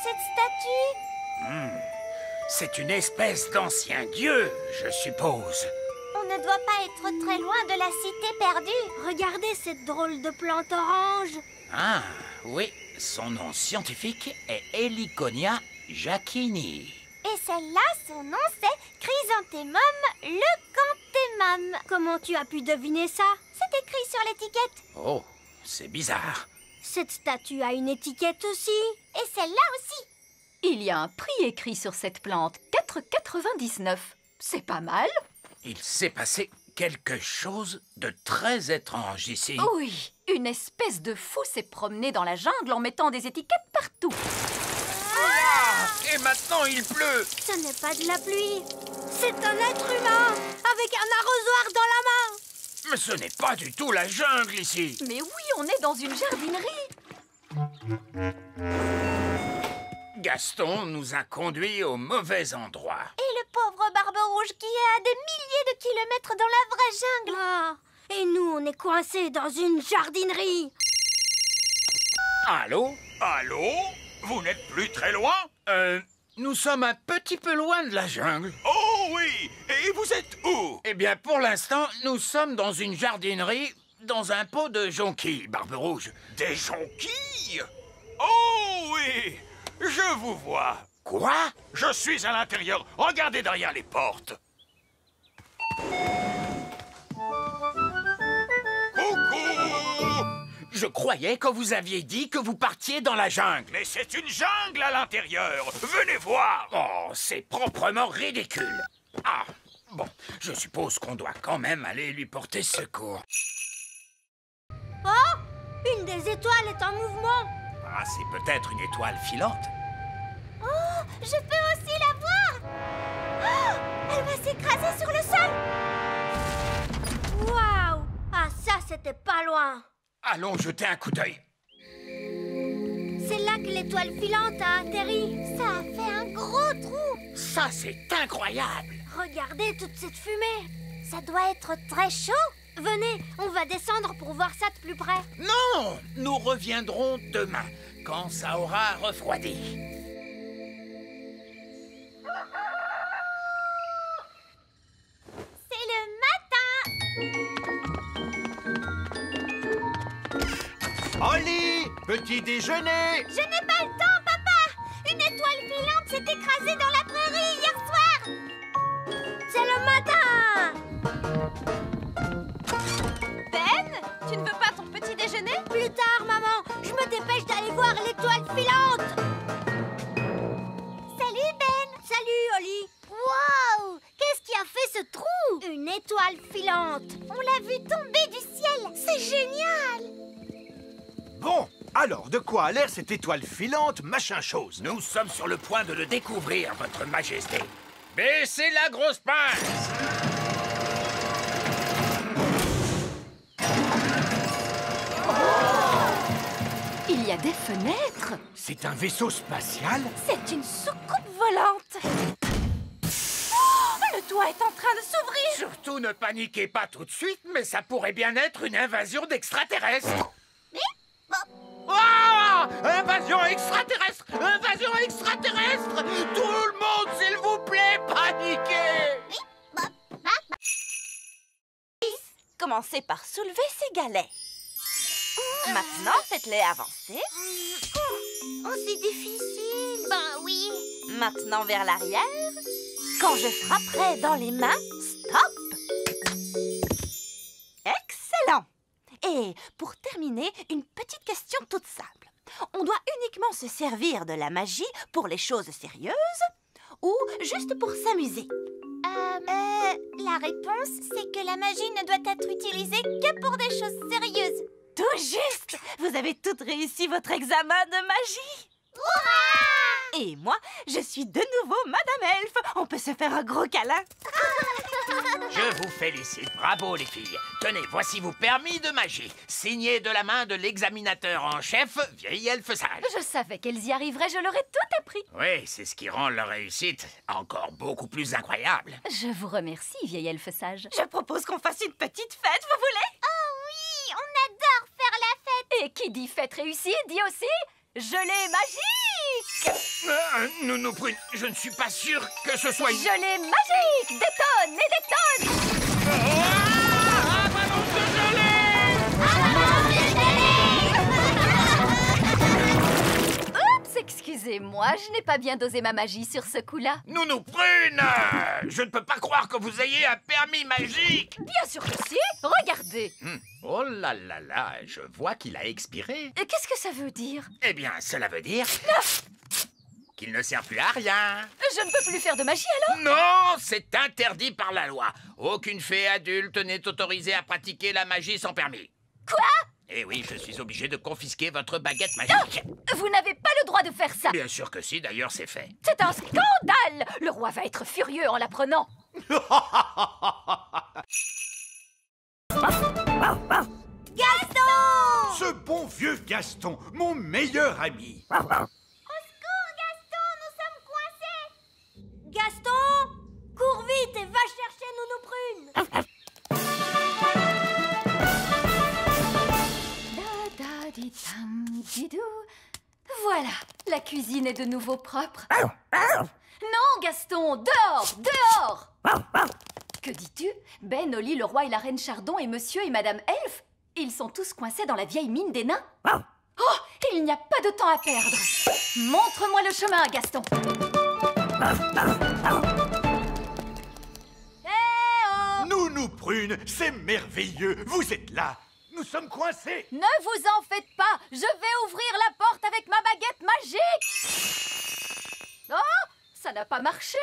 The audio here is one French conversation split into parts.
cette statue? C'est une espèce d'ancien dieu, je suppose. On ne doit pas être très loin de la cité perdue. Regardez cette drôle de plante orange. Ah, oui, son nom scientifique est Heliconia jacquini. Et celle-là, son nom c'est Chrysanthemum leucanthemum. Comment tu as pu deviner ça? C'est écrit sur l'étiquette. Oh, c'est bizarre. Cette statue a une étiquette aussi. Et celle-là aussi. Il y a un prix écrit sur cette plante, 4,99. C'est pas mal. Il s'est passé quelque chose de très étrange ici. Oui, une espèce de fou s'est promené dans la jungle en mettant des étiquettes partout. Ah, et maintenant il pleut. Ce n'est pas de la pluie. C'est un être humain avec un arrosoir dans la main. Mais ce n'est pas du tout la jungle ici. Mais oui, on est dans une jardinerie. Gaston nous a conduits au mauvais endroit. Et le pauvre Barbe Rouge qui est à des milliers de kilomètres dans la vraie jungle. Ah, et nous, on est coincés dans une jardinerie. Allô? Allô? Vous n'êtes plus très loin? Nous sommes un petit peu loin de la jungle. Oh oui! Et vous êtes où? Eh bien, pour l'instant, nous sommes dans une jardinerie, dans un pot de jonquilles, Barbe Rouge. Des jonquilles? Oh oui! Je vous vois. Quoi? Je suis à l'intérieur. Regardez derrière les portes. Coucou! Je croyais que vous aviez dit que vous partiez dans la jungle. Mais c'est une jungle à l'intérieur. Venez voir. Oh, c'est proprement ridicule. Ah, bon, je suppose qu'on doit quand même aller lui porter secours. Oh, une des étoiles est en mouvement. Ah, c'est peut-être une étoile filante. Oh, je peux aussi la voir. Oh, elle va s'écraser sur le sol. Waouh! Ah, ça, c'était pas loin. Allons jeter un coup d'œil. C'est là que l'étoile filante a atterri. Ça a fait un gros trou. Ça, c'est incroyable. Regardez toute cette fumée. Ça doit être très chaud. Venez, on va descendre pour voir ça de plus près. Non, nous reviendrons demain, quand ça aura refroidi. C'est le matin. Holly! Petit déjeuner! Je n'ai pas le temps, papa. Une étoile filante s'est écrasée dans la prairie hier soir. C'est le matin. Ben, tu ne veux pas ton petit déjeuner? Plus tard, maman. Je me dépêche d'aller voir l'étoile filante. Salut, Ben. Salut, Holly. Wow! Qu'est-ce qui a fait ce trou? Une étoile filante. On l'a vue tomber du ciel. C'est génial. Bon, alors de quoi a l'air cette étoile filante, machin chose? Nous sommes sur le point de le découvrir, votre majesté. Baissez la grosse pince! Il y a des fenêtres. C'est un vaisseau spatial? C'est une soucoupe volante. Oh, le toit est en train de s'ouvrir. Surtout ne paniquez pas tout de suite, mais ça pourrait bien être une invasion d'extraterrestres. Ah! Invasion extraterrestre! Invasion extraterrestre! Tout le monde, s'il vous plaît, paniquez! Commencez par soulever ces galets. Maintenant, faites-les avancer. Oh, c'est difficile. Ben oui. Maintenant vers l'arrière. Quand je frapperai dans les mains, stop! Excellent! Et pour terminer, une petite question toute simple. On doit uniquement se servir de la magie pour les choses sérieuses ou juste pour s'amuser? La réponse, c'est que la magie ne doit être utilisée que pour des choses sérieuses. Tout juste! Vous avez toutes réussi votre examen de magie! Hurrah! Et moi, je suis de nouveau Madame Elfe. On peut se faire un gros câlin. Je vous félicite, bravo les filles. Tenez, voici vos permis de magie, signés de la main de l'examinateur en chef, vieille elfe sage. Je savais qu'elles y arriveraient, je leur ai tout appris. Oui, c'est ce qui rend leur réussite encore beaucoup plus incroyable. Je vous remercie, vieille elfe sage. Je propose qu'on fasse une petite fête, vous voulez? Oh oui, on adore faire la fête. Et qui dit fête réussie dit aussi gelée magique. Nounou Prune, je ne suis pas sûr que ce soit une... Gelée magique! Des tonnes et des tonnes! Avalanche de gelée! Oups, excusez-moi, je n'ai pas bien dosé ma magie sur ce coup-là. Nounou Prune, je ne peux pas croire que vous ayez un permis magique. Bien sûr que si! Regardez! Oh là là là, je vois qu'il a expiré. Qu'est-ce que ça veut dire? Eh bien, cela veut dire qu'il ne sert plus à rien. Je ne peux plus faire de magie alors? Non, c'est interdit par la loi. Aucune fée adulte n'est autorisée à pratiquer la magie sans permis. Quoi? Eh oui, je suis obligé de confisquer votre baguette magique. Vous n'avez pas le droit de faire ça! Bien sûr que si, d'ailleurs c'est fait. C'est un scandale! Le roi va être furieux en l'apprenant. Gaston! Ce bon vieux Gaston, mon meilleur ami. Au secours, Gaston, nous sommes coincés! Gaston, cours vite et va chercher Nounou Prune! Da-da-di-tam-di-dou. Voilà, la cuisine est de nouveau propre. Non, Gaston, dehors, dehors! Que dis-tu? Ben, Oli, le roi et la reine Chardon et monsieur et madame Elfe, ils sont tous coincés dans la vieille mine des nains. Oh, il n'y a pas de temps à perdre. Montre-moi le chemin, Gaston. Nounou Prune, c'est merveilleux. Vous êtes là. Nous sommes coincés. Ne vous en faites pas, je vais ouvrir la porte avec ma baguette magique. Oh, ça n'a pas marché.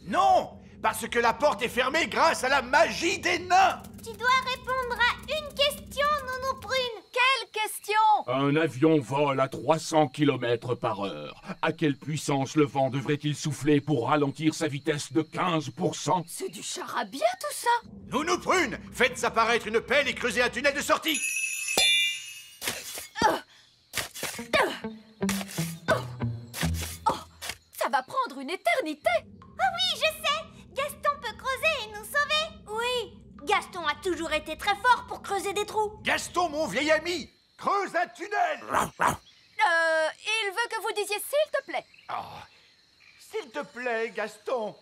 Non, parce que la porte est fermée grâce à la magie des nains. Tu dois répondre à une question, Nounou Prune! Quelle question? Un avion vole à 300 km/h. À quelle puissance le vent devrait-il souffler pour ralentir sa vitesse de 15%? C'est du charabia tout ça. Nounou Prune, faites apparaître une pelle et creusez un tunnel de sortie. Ça va prendre une éternité. Ah oui, je sais! Gaston peut creuser et nous sauver! Oui! Gaston a toujours été très fort pour creuser des trous! Gaston, mon vieil ami, creuse un tunnel. Il veut que vous disiez s'il te plaît. Oh, s'il te plaît, Gaston.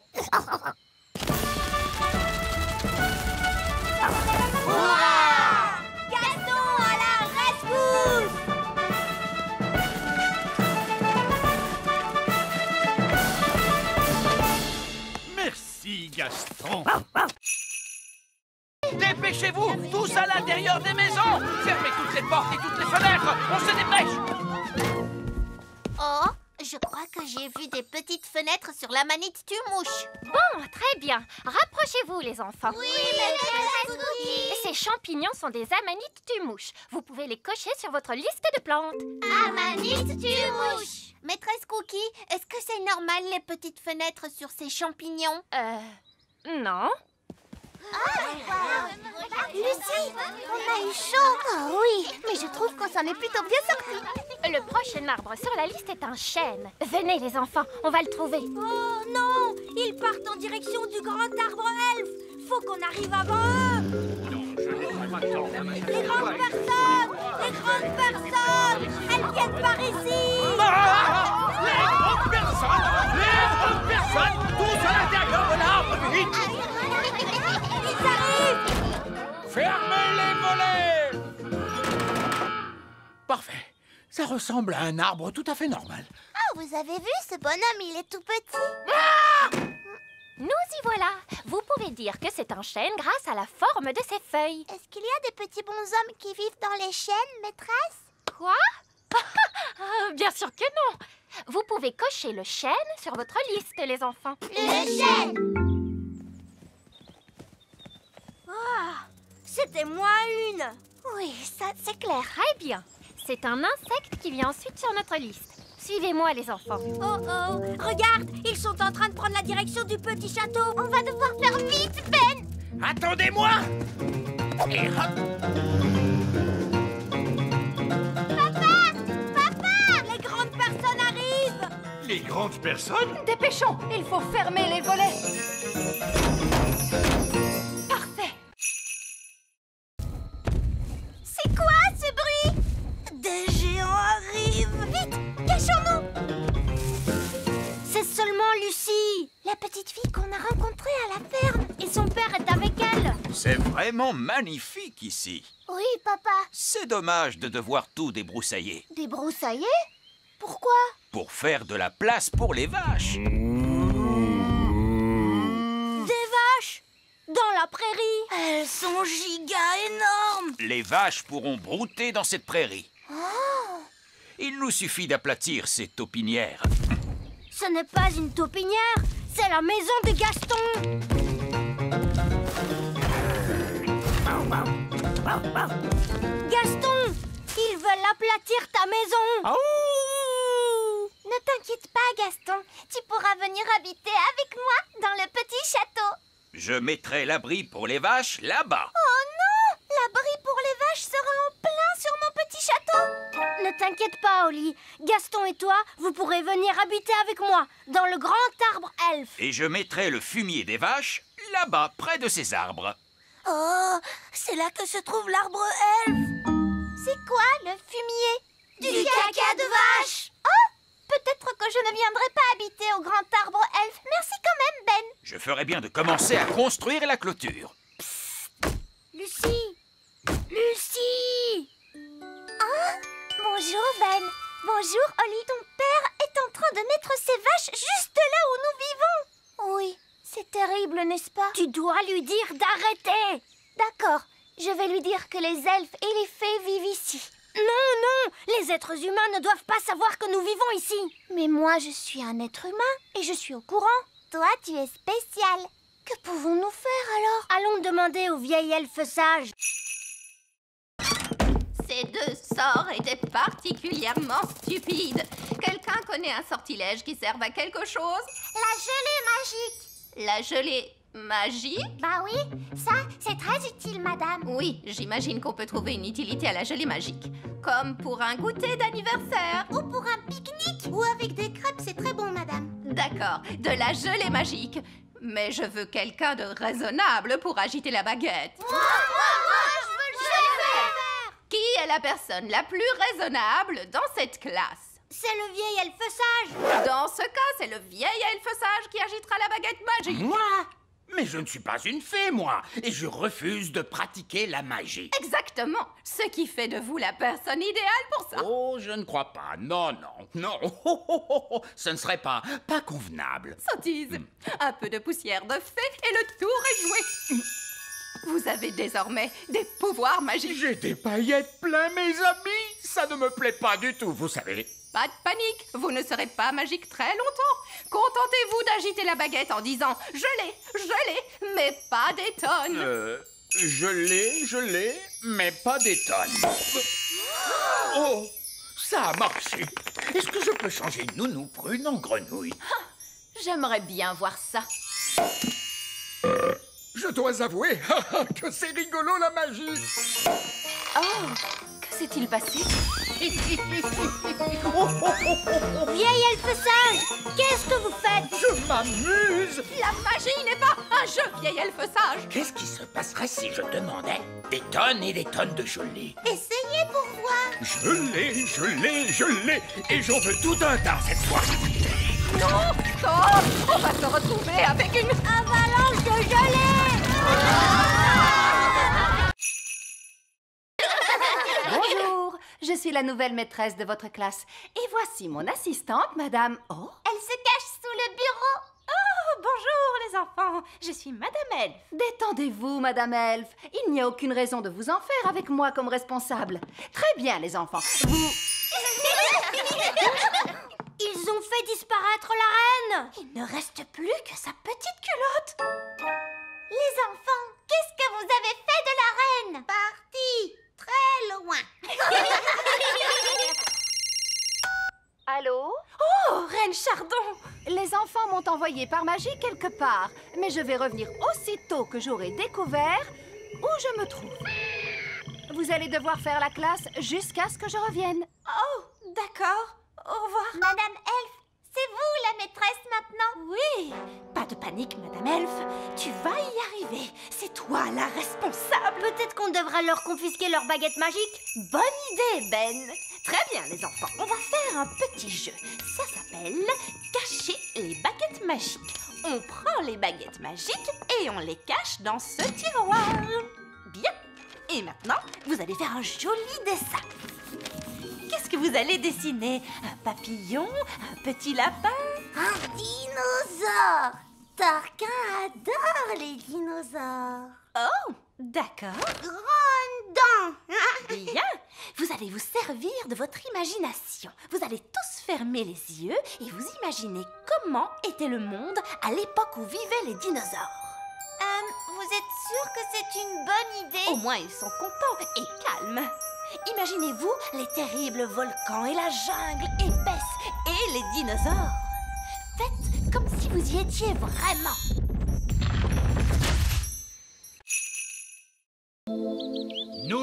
Hurrah! Gaston à la rescousse! Merci, Gaston. Dépêchez-vous, tous à l'intérieur des maisons. Fermez toutes les portes et toutes les fenêtres. On se dépêche. Oh, je crois que j'ai vu des petites fenêtres sur la manite tue-mouche. Bon, très bien. Rapprochez-vous, les enfants. Oui, maîtresse Cookie. Ces champignons sont des amanites tue-mouches. Vous pouvez les cocher sur votre liste de plantes. Amanite tue-mouche. Maîtresse Cookie, est-ce que c'est normal les petites fenêtres sur ces champignons? Non. Lucie, on a eu chaud. Oh oui, mais je trouve qu'on s'en est plutôt bien sorti. Le prochain arbre sur la liste est un chêne. Venez, les enfants, on va le trouver. Oh non, ils partent en direction du grand arbre elfe. Faut qu'on arrive avant eux. Les grandes personnes, elles viennent par ici. Les grandes personnes, tous à l'intérieur de l'arbre, vite. Ils arrivent. Fermez les volets. Parfait. Ça ressemble à un arbre tout à fait normal. Ah, vous avez vu, ce bonhomme, il est tout petit. Nous y voilà. Vous pouvez dire que c'est un chêne grâce à la forme de ses feuilles. Est-ce qu'il y a des petits bonshommes qui vivent dans les chênes, maîtresse? Quoi? Bien sûr que non. Vous pouvez cocher le chêne sur votre liste, les enfants. Le chêne. C'était moi une. Oui, ça c'est clair. Très bien. C'est un insecte qui vient ensuite sur notre liste. Suivez-moi, les enfants. Oh oh, regarde, ils sont en train de prendre la direction du petit château. On va devoir faire vite, Ben. Attendez-moi. Et hop. Papa, les grandes personnes arrivent. Les grandes personnes? Dépêchons, il faut fermer les volets. Parfait. C'est quoi ce bruit? Des géants arrivent. Vite, cachons-nous. la petite fille qu'on a rencontrée à la ferme. Et son père est avec elle. C'est vraiment magnifique ici. Oui, papa. C'est dommage de devoir tout débroussailler. Débroussailler? Pourquoi? Pour faire de la place pour les vaches. Des vaches? Dans la prairie? Elles sont giga énormes. Les vaches pourront brouter dans cette prairie. Oh. Il nous suffit d'aplatir ces taupinières. Ce n'est pas une taupinière, c'est la maison de Gaston. Gaston, ils veulent aplatir ta maison. Ne t'inquiète pas, Gaston. Tu pourras venir habiter avec moi dans le petit château. Je mettrai l'abri pour les vaches là-bas. Oh non! L'abri pour les vaches sera en plein sur mon petit château. Ne t'inquiète pas, Oli. Gaston et toi, vous pourrez venir habiter avec moi dans le grand arbre elfe. Et je mettrai le fumier des vaches là-bas, près de ces arbres. Oh, c'est là que se trouve l'arbre elfe. C'est quoi le fumier? Du caca de vache. Oh, peut-être que je ne viendrai pas habiter au grand arbre elfe. Merci quand même, Ben. Je ferai bien de commencer à construire la clôture. Lucie! Lucie! Ah! Bonjour, Ben. Bonjour, Oli. Ton père est en train de mettre ses vaches juste là où nous vivons. Oui, c'est terrible, n'est-ce pas? Tu dois lui dire d'arrêter. D'accord, je vais lui dire que les elfes et les fées vivent ici. Non, non, les êtres humains ne doivent pas savoir que nous vivons ici. Mais moi, je suis un être humain et je suis au courant. Toi, tu es spécial. Que pouvons-nous faire alors? Allons demander au vieil elfe sage. Ces deux sorts étaient particulièrement stupides. Quelqu'un connaît un sortilège qui serve à quelque chose? La gelée magique. La gelée magique? Bah oui, ça, c'est très utile, madame. Oui, j'imagine qu'on peut trouver une utilité à la gelée magique. Comme pour un goûter d'anniversaire. Ou pour un pique-nique. Ou avec des crêpes, c'est très bon, madame. D'accord, de la gelée magique. Mais je veux quelqu'un de raisonnable pour agiter la baguette. Moi, je veux le faire. Qui est la personne la plus raisonnable dans cette classe? C'est le vieil elfe sage. Dans ce cas, c'est le vieil elfe sage qui agitera la baguette magique. Moi? Mais je ne suis pas une fée, moi, et je refuse de pratiquer la magie. Exactement, ce qui fait de vous la personne idéale pour ça. Oh, je ne crois pas. Non, non, non. Ce ne serait pas convenable. Sottise, un peu de poussière de fée et le tour est joué. Vous avez désormais des pouvoirs magiques. J'ai des paillettes plein, mes amis. Ça ne me plaît pas du tout, vous savez. Pas de panique, vous ne serez pas magique très longtemps. Contentez-vous d'agiter la baguette en disant « Je l'ai, mais pas des tonnes ». Je l'ai, mais pas des tonnes. Oh, ça a marché. Est-ce que je peux changer Nounou Prune en grenouille? J'aimerais bien voir ça. Je dois avouer que c'est rigolo la magie. Oh, que s'est-il passé? Vieil elfe sage, qu'est-ce que vous faites? Je m'amuse. La magie n'est pas un jeu, vieil elfe sage. Qu'est-ce qui se passerait si je demandais des tonnes et des tonnes de gelée? Essayez pour voir. Je l'ai, et j'en veux tout un tas cette fois. Non, stop, on va se retrouver avec une avalanche de gelée. Bonjour, je suis la nouvelle maîtresse de votre classe. Et voici mon assistante, madame... Oh, Elle se cache sous le bureau. Oh, bonjour les enfants, je suis Madame Elfe. détendez-vous, madame Elfe. Il n'y a aucune raison de vous en faire avec moi comme responsable. Très bien, les enfants. Vous... Ils ont fait disparaître la reine. Il ne reste plus que sa petite culotte. Les enfants, qu'est-ce que vous avez fait de la reine? Parti très loin. Allô? Oh, Reine Chardon! Les enfants m'ont envoyé par magie quelque part, mais je vais revenir aussitôt que j'aurai découvert où je me trouve. Vous allez devoir faire la classe jusqu'à ce que je revienne. Oh, d'accord. Au revoir. Madame Elfe, c'est vous la maîtresse maintenant? Oui, pas de panique, Madame Elfe. Tu vas y arriver. C'est toi la responsable. Peut-être qu'on devrait leur confisquer leur baguette magique. Bonne idée, Ben. Très bien, les enfants. On va faire un petit jeu. Ça s'appelle cacher les baguettes magiques. On prend les baguettes magiques et on les cache dans ce tiroir. Bien. Et maintenant, vous allez faire un joli dessin. Qu'est-ce que vous allez dessiner? Un papillon? Un petit lapin? Un dinosaure. Tarquin adore les dinosaures. Oh, d'accord. Grande dent. Bien. Vous allez vous servir de votre imagination. Vous allez tous fermer les yeux et vous imaginez comment était le monde à l'époque où vivaient les dinosaures. Vous êtes sûr que c'est une bonne idée? Au moins, ils sont contents et calmes. Imaginez-vous les terribles volcans et la jungle épaisse et les dinosaures. Faites comme si vous y étiez vraiment.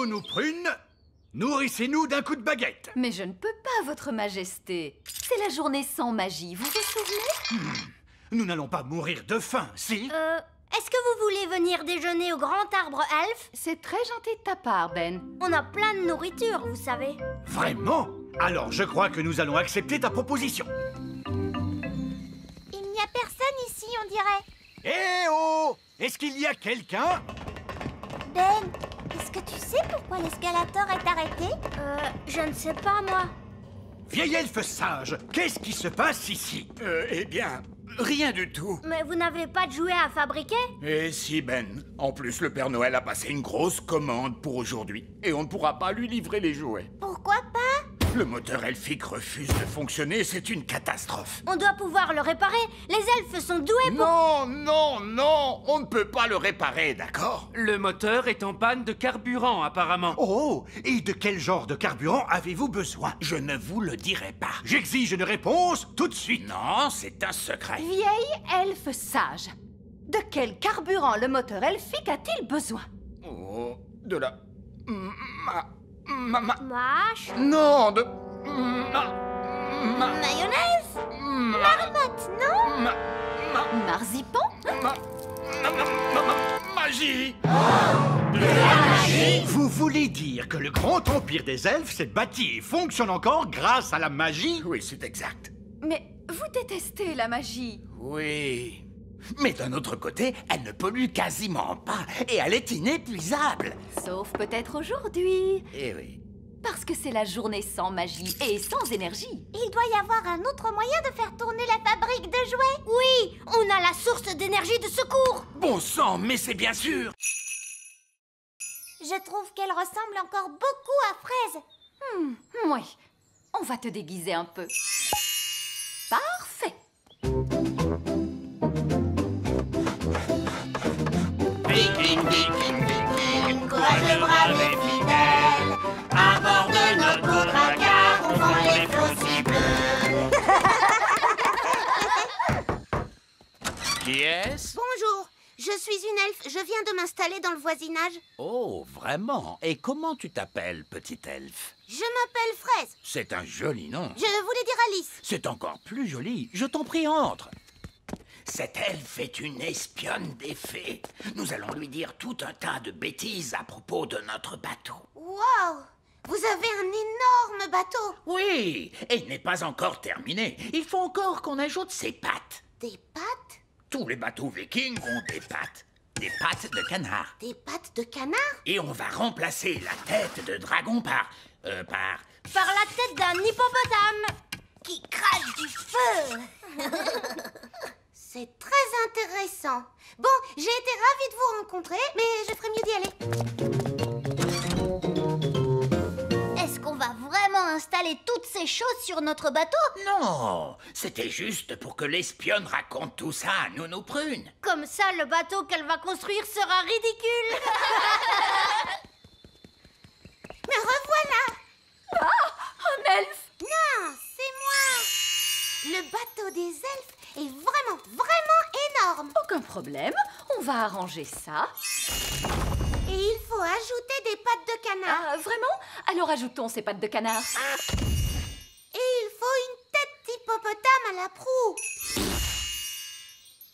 Nous prunes, nourrissez-nous d'un coup de baguette. Mais je ne peux pas, votre majesté. C'est la journée sans magie, vous vous souvenez? Nous n'allons pas mourir de faim, si? Est-ce que vous voulez venir déjeuner au grand arbre elfe? C'est très gentil de ta part, Ben. On a plein de nourriture, vous savez. Vraiment? Alors je crois que nous allons accepter ta proposition. Il n'y a personne ici, on dirait. Eh oh! Est-ce qu'il y a quelqu'un? Ben, est-ce que tu sais pourquoi l'escalator est arrêté? Je ne sais pas, moi. Vieil elfe sage, qu'est-ce qui se passe ici? Eh bien, rien du tout. Mais vous n'avez pas de jouets à fabriquer? Et si, Ben. En plus, le Père Noël a passé une grosse commande pour aujourd'hui. Et on ne pourra pas lui livrer les jouets. Pourquoi pas? Le moteur elfique refuse de fonctionner, c'est une catastrophe. On doit pouvoir le réparer. Les elfes sont doués pour... Non, non, non, on ne peut pas le réparer, d'accord? Le moteur est en panne de carburant, apparemment. Oh! Et de quel genre de carburant avez-vous besoin? Je ne vous le dirai pas. J'exige une réponse tout de suite. Non, c'est un secret. Vieille elfe sage. De quel carburant le moteur elfique a-t-il besoin? Oh, de la... Mâche. Non, de... Mayonnaise. Marmotte, non? Marzipan? Magie. Vous voulez dire que le grand empire des elfes s'est bâti et fonctionne encore grâce à la magie? Oui, c'est exact. Mais vous détestez la magie. Oui. Mais d'un autre côté, elle ne pollue quasiment pas et elle est inépuisable. Sauf peut-être aujourd'hui. Eh oui. Parce que c'est la journée sans magie et sans énergie. Il doit y avoir un autre moyen de faire tourner la fabrique de jouets. Oui, on a la source d'énergie de secours. Bon sang, mais c'est bien sûr. Je trouve qu'elle ressemble encore beaucoup à Fraise. Oui, on va te déguiser un peu. Parfait. Viking, viking, viking, courageux, brave et fidèle. À bord de notre dracard, on vend les faux bleus. Qui est-ce? Bonjour, je suis une elfe. Je viens de m'installer dans le voisinage. Oh, vraiment? Et comment tu t'appelles, petite elfe? Je m'appelle Fraise. C'est un joli nom. Je voulais dire Alice. C'est encore plus joli. Je t'en prie, entre. Cette elfe est une espionne des fées. Nous allons lui dire tout un tas de bêtises à propos de notre bateau. Wow, vous avez un énorme bateau. Oui, et il n'est pas encore terminé. Il faut encore qu'on ajoute ses pattes. Des pattes? Tous les bateaux vikings ont des pattes. Des pattes de canard. Des pattes de canard? Et on va remplacer la tête de dragon par la tête d'un hippopotame qui crache du feu. C'est très intéressant. Bon, j'ai été ravie de vous rencontrer, mais je ferais mieux d'y aller. Est-ce qu'on va vraiment installer toutes ces choses sur notre bateau? Non, c'était juste pour que l'espionne raconte tout ça à Nounou Prune. Comme ça, le bateau qu'elle va construire sera ridicule. Me revoilà. Un elfe. Non, c'est moi. Le bateau des elfes est vraiment, vraiment énorme. Aucun problème, on va arranger ça. Et il faut ajouter des pattes de canard. Ah, vraiment? Alors ajoutons ces pattes de canard. Et il faut une tête d'hippopotame à la proue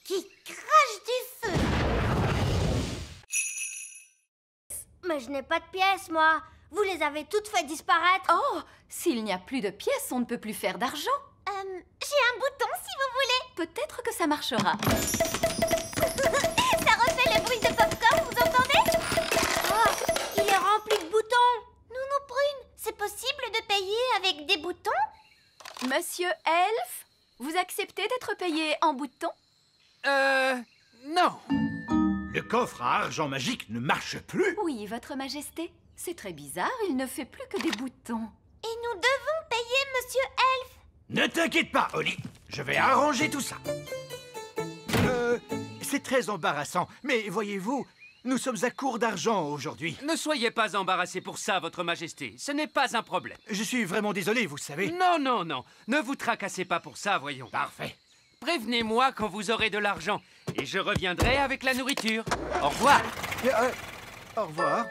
qui crache du feu. Mais je n'ai pas de pièces, moi. Vous les avez toutes fait disparaître. Oh, s'il n'y a plus de pièces, on ne peut plus faire d'argent. J'ai un bouton si vous voulez. peut-être que ça marchera. Ça refait le bruit de popcorn, vous entendez? Oh, il est rempli de boutons. Nounou Prune, c'est possible de payer avec des boutons? Monsieur Elf, vous acceptez d'être payé en boutons? Non. Le coffre à argent magique ne marche plus. Oui, Votre Majesté. C'est très bizarre, il ne fait plus que des boutons. Et nous devons payer Monsieur Elf. Ne t'inquiète pas, Holly. Je vais arranger tout ça. C'est très embarrassant, mais voyez-vous, nous sommes à court d'argent aujourd'hui. Ne soyez pas embarrassé pour ça, Votre Majesté. Ce n'est pas un problème. Je suis vraiment désolé, vous savez. Non, non, non. Ne vous tracassez pas pour ça, voyons. Parfait. Prévenez-moi quand vous aurez de l'argent et je reviendrai avec la nourriture. Au revoir. Au revoir.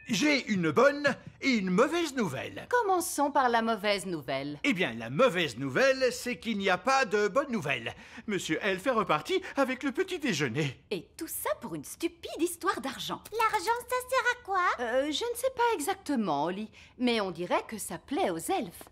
J'ai une bonne et une mauvaise nouvelle. Commençons par la mauvaise nouvelle. Eh bien, la mauvaise nouvelle, c'est qu'il n'y a pas de bonne nouvelle. Monsieur Elf est reparti avec le petit déjeuner. Et tout ça pour une stupide histoire d'argent. L'argent, ça sert à quoi? Je ne sais pas exactement, Holly, mais on dirait que ça plaît aux elfes.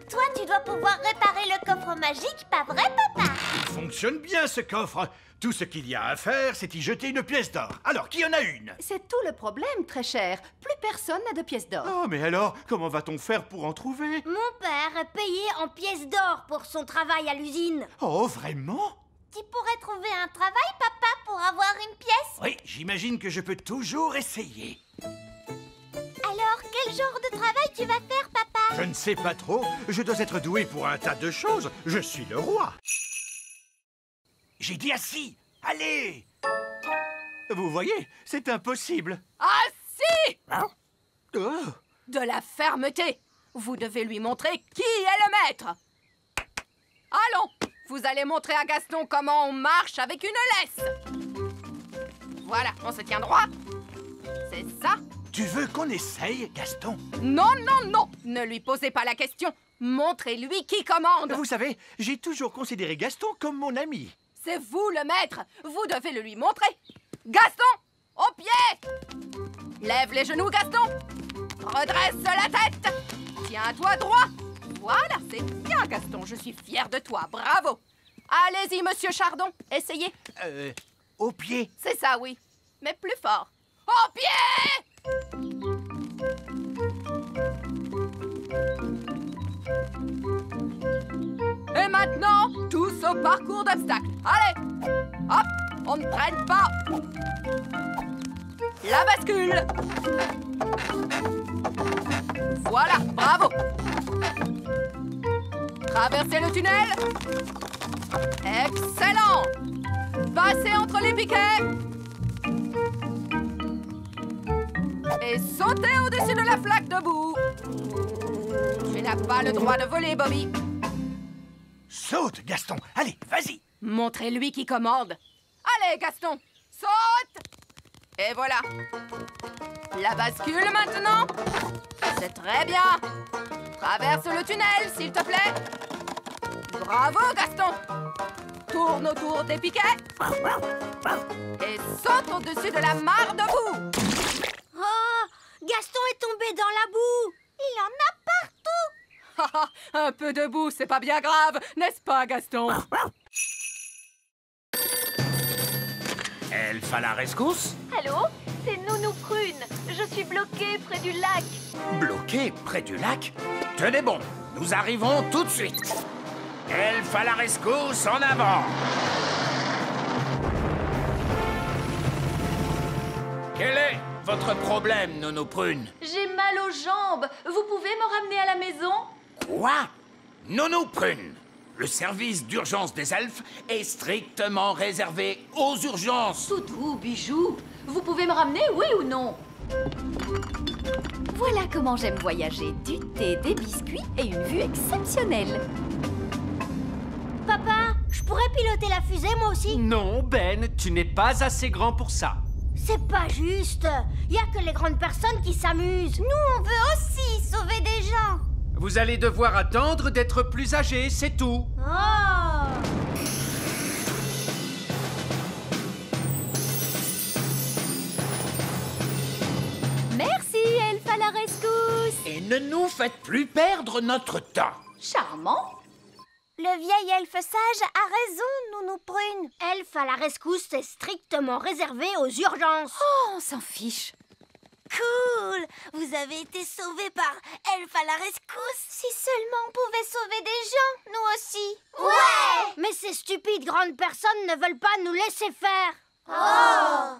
Toi, tu dois pouvoir réparer le coffre magique, pas vrai, papa? Il fonctionne bien, ce coffre. Tout ce qu'il y a à faire, c'est y jeter une pièce d'or. Alors, qui en a une? C'est tout le problème, très cher. Plus personne n'a de pièces d'or. Oh, mais alors, comment va-t-on faire pour en trouver? Mon père est payé en pièces d'or pour son travail à l'usine. Oh, vraiment? Tu pourrais trouver un travail, papa, pour avoir une pièce? Oui, j'imagine que je peux toujours essayer. Alors, quel genre de travail tu vas faire, papa? Je ne sais pas trop. Je dois être doué pour un tas de choses. Je suis le roi. J'ai dit assis. Allez! Vous voyez, c'est impossible. Assis! Oh. De la fermeté. Vous devez lui montrer qui est le maître. Allons, vous allez montrer à Gaston comment on marche avec une laisse. Voilà, on se tient droit. C'est ça. Tu veux qu'on essaye, Gaston? Non, non, non. Ne lui posez pas la question. Montrez-lui qui commande. Vous savez, j'ai toujours considéré Gaston comme mon ami. C'est vous le maître. Vous devez le lui montrer. Gaston, au pied. Lève les genoux, Gaston. Redresse la tête. Tiens-toi droit. Voilà, c'est bien, Gaston. Je suis fière de toi. Bravo. Allez-y, monsieur Chardon. Essayez. Au pied. C'est ça, oui. Mais plus fort. Au pied! Et maintenant, tous au parcours d'obstacles. Allez! Hop! On ne traîne pas. La bascule. Voilà, bravo. Traversez le tunnel. Excellent. Passez entre les piquets. Et sautez au-dessus de la flaque de boue. Tu n'as pas le droit de voler, Bobby. Saute, Gaston. Allez, vas-y. Montrez-lui qui commande. Allez, Gaston, saute. Et voilà. La bascule maintenant. C'est très bien. Traverse le tunnel, s'il te plaît. Bravo, Gaston. Tourne autour des piquets. Et saute au-dessus de la mare de boue. Oh, Gaston est tombé dans la boue. Il en a partout. Un peu de boue, c'est pas bien grave, n'est-ce pas, Gaston? Elf à la rescousse? Allô? C'est Nounou Prune. Je suis bloquée près du lac. Bloqué près du lac? Tenez bon, nous arrivons tout de suite. Elf à la rescousse, en avant! Quel est votre problème, Nounou Prune? J'ai mal aux jambes. Vous pouvez me ramener à la maison? Quoi? Nounou Prune, le service d'urgence des elfes est strictement réservé aux urgences. Toutou, bijou, vous pouvez me ramener, oui ou non? Voilà comment j'aime voyager. Du thé, des biscuits et une vue exceptionnelle. Papa, je pourrais piloter la fusée, moi aussi? Non, Ben, tu n'es pas assez grand pour ça. C'est pas juste. Il y a que les grandes personnes qui s'amusent. Nous, on veut aussi sauver des gens. Vous allez devoir attendre d'être plus âgé, c'est tout. Oh! Merci, Elf à la rescousse. Et ne nous faites plus perdre notre temps. Charmant. Le vieil elfe sage a raison, Nounou Prune. Elfe à la rescousse, c'est strictement réservé aux urgences. Oh, on s'en fiche. Cool! Vous avez été sauvés par Elfe à la rescousse. Si seulement on pouvait sauver des gens, nous aussi. Ouais! Mais ces stupides grandes personnes ne veulent pas nous laisser faire. Oh!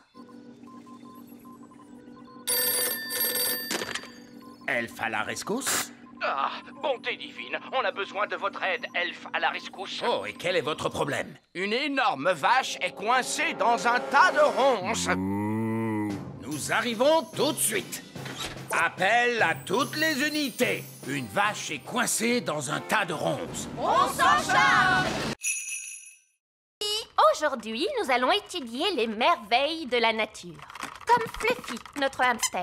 Elfe à la rescousse? Ah, bonté divine, on a besoin de votre aide, elfe à la rescousse. Oh, et quel est votre problème? Une énorme vache est coincée dans un tas de ronces. Nous arrivons tout de suite. Appel à toutes les unités. Une vache est coincée dans un tas de ronces. On s'en charge! Aujourd'hui, nous allons étudier les merveilles de la nature. Comme Fluffy, notre hamster.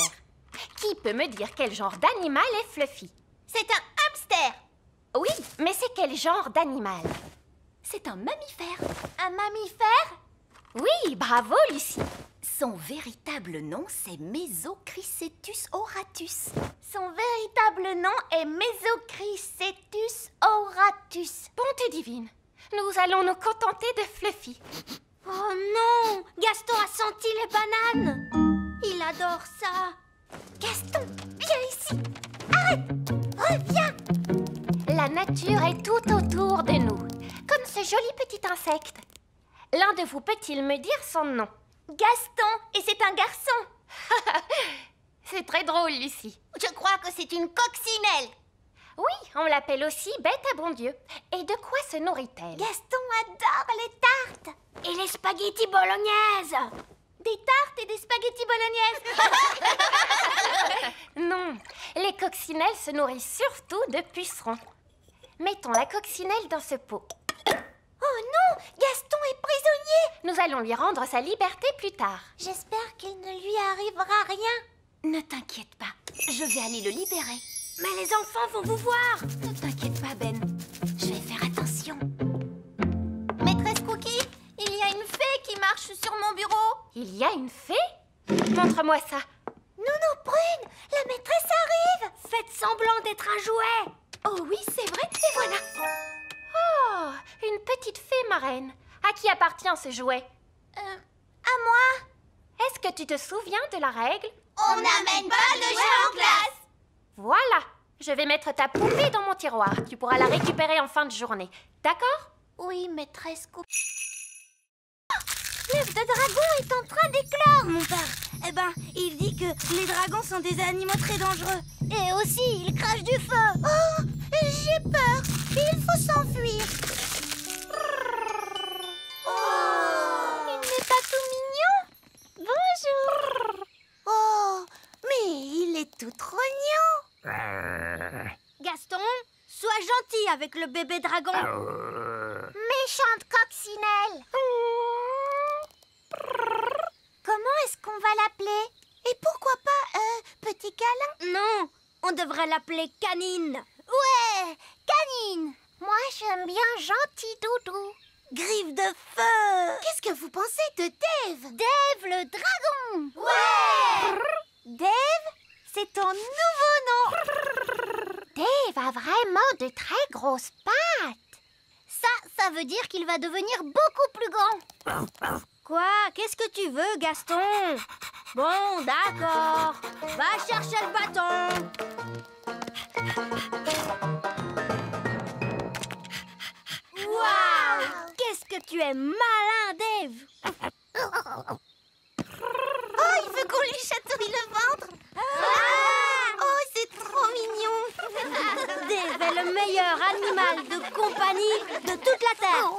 Qui peut me dire quel genre d'animal est Fluffy? C'est un hamster. Oui, mais c'est quel genre d'animal? C'est un mammifère. Un mammifère? Oui, bravo, Lucie. Son véritable nom, c'est Mesochrysetus auratus. Son véritable nom est Mesochrysetus auratus. Bonté divine, nous allons nous contenter de Fluffy. Oh non! Gaston a senti les bananes. Il adore ça. Gaston, viens ici. Arrête! Reviens! La nature est tout autour de nous, comme ce joli petit insecte. L'un de vous peut-il me dire son nom? Gaston, et c'est un garçon. C'est très drôle, Lucie. Je crois que c'est une coccinelle. Oui, on l'appelle aussi bête à bon Dieu. Et de quoi se nourrit-elle? Gaston adore les tartes. Et les spaghettis bolognaises. Des tartes et des spaghettis bolognaises. Non, les coccinelles se nourrissent surtout de pucerons. Mettons la coccinelle dans ce pot. Oh non, Gaston est prisonnier. Nous allons lui rendre sa liberté plus tard. J'espère qu'il ne lui arrivera rien. Ne t'inquiète pas, je vais aller le libérer. Mais les enfants vont vous voir. Ne t'inquiète pas, Ben. Je vais faire attention. Maîtresse Cookie, il y a une fée qui marche sur mon bureau. Il y a une fée? Montre-moi ça. Nounou Prune, la maîtresse arrive. Faites semblant d'être un jouet. Oh oui, c'est vrai, et voilà. Oh, une petite fée marraine. À qui appartient ce jouet? À moi. Est-ce que tu te souviens de la règle? On n'amène pas de jeu en classe. Voilà, je vais mettre ta poupée dans mon tiroir. Tu pourras la récupérer en fin de journée. D'accord? Oui, maîtresse Cookie. L'œuf de dragon est en train d'éclore, mon père. Eh ben, il dit que les dragons sont des animaux très dangereux. Et aussi, ils crachent du feu. Oh, j'ai peur. Il faut s'enfuir. Oh, il n'est pas tout mignon. Bonjour. Oh, mais il est tout trognon. Gaston, sois gentil avec le bébé dragon. Méchante coccinelle. Comment est-ce qu'on va l'appeler? Et pourquoi pas petit câlin? Non, on devrait l'appeler Canine. Ouais, Canine. Moi, j'aime bien Gentil Doudou. Griffe de feu. Qu'est-ce que vous pensez de Dave? Dave le dragon. Ouais. Dave, c'est ton nouveau nom. Dave a vraiment de très grosses pattes. Ça veut dire qu'il va devenir beaucoup plus grand. Quoi? Qu'est-ce que tu veux, Gaston? Bon, d'accord. Va chercher le bâton. Waouh! Qu'est-ce que tu es malin, Dave! Oh, il veut qu'on lui chatouille le ventre. Oh, c'est trop mignon. Dave est le meilleur animal de compagnie de toute la Terre.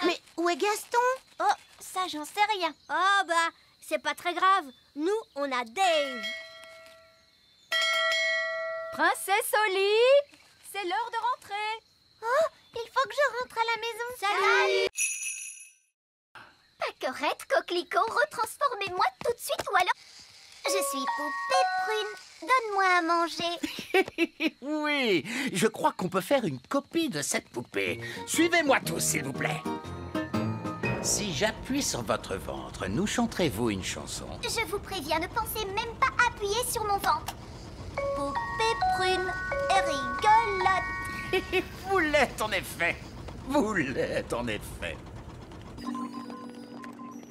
Mais où est Gaston? Oh, ça, j'en sais rien. Oh bah, c'est pas très grave. Nous, on a Dave. Princesse Oli, c'est l'heure de rentrer. Oh, il faut que je rentre à la maison. Salut. Pâquerette, coquelicot, retransformez-moi tout de suite ou alors... Je suis poupée prune. Donne-moi à manger. Oui, je crois qu'on peut faire une copie de cette poupée. Suivez-moi tous, s'il vous plaît. Si j'appuie sur votre ventre, nous chanterez-vous une chanson? Je vous préviens, ne pensez même pas appuyer sur mon ventre. Poupée prune et rigolote. Vous l'êtes en effet. Vous l'êtes en effet.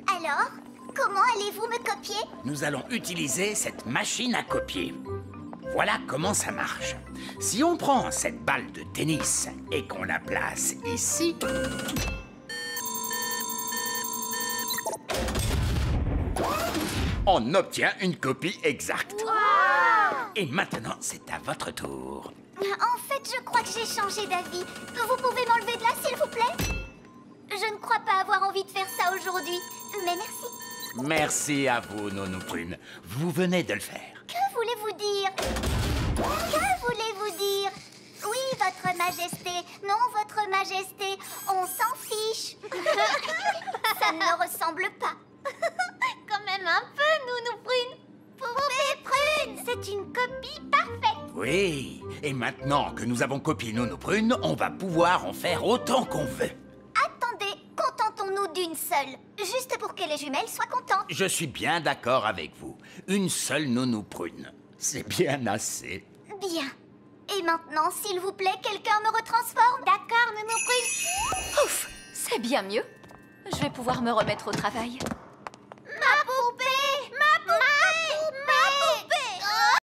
Alors, comment allez-vous me copier? Nous allons utiliser cette machine à copier. Voilà comment ça marche. Si on prend cette balle de tennis et qu'on la place ici... on obtient une copie exacte. Wow! Et maintenant, c'est à votre tour. En fait, je crois que j'ai changé d'avis. Vous pouvez m'enlever de là, s'il vous plaît? Je ne crois pas avoir envie de faire ça aujourd'hui, mais merci. Merci à vous, Nounou Prune. Vous venez de le faire. Que voulez-vous dire? Que voulez-vous dire? Oui, votre majesté. Non, votre majesté. On s'en fiche. Ça ne me ressemble pas. Quand même un peu, Nounou Prune. Poupée Prune, c'est une copie parfaite. Oui, et maintenant que nous avons copié Nounou Prune, on va pouvoir en faire autant qu'on veut. Attendez, contentons-nous d'une seule. Juste pour que les jumelles soient contentes. Je suis bien d'accord avec vous. Une seule Nounou Prune. C'est bien assez. Bien. Et maintenant, s'il vous plaît, quelqu'un me retransforme. D'accord, Nounou Prune? Ouf, c'est bien mieux. Je vais pouvoir me remettre au travail.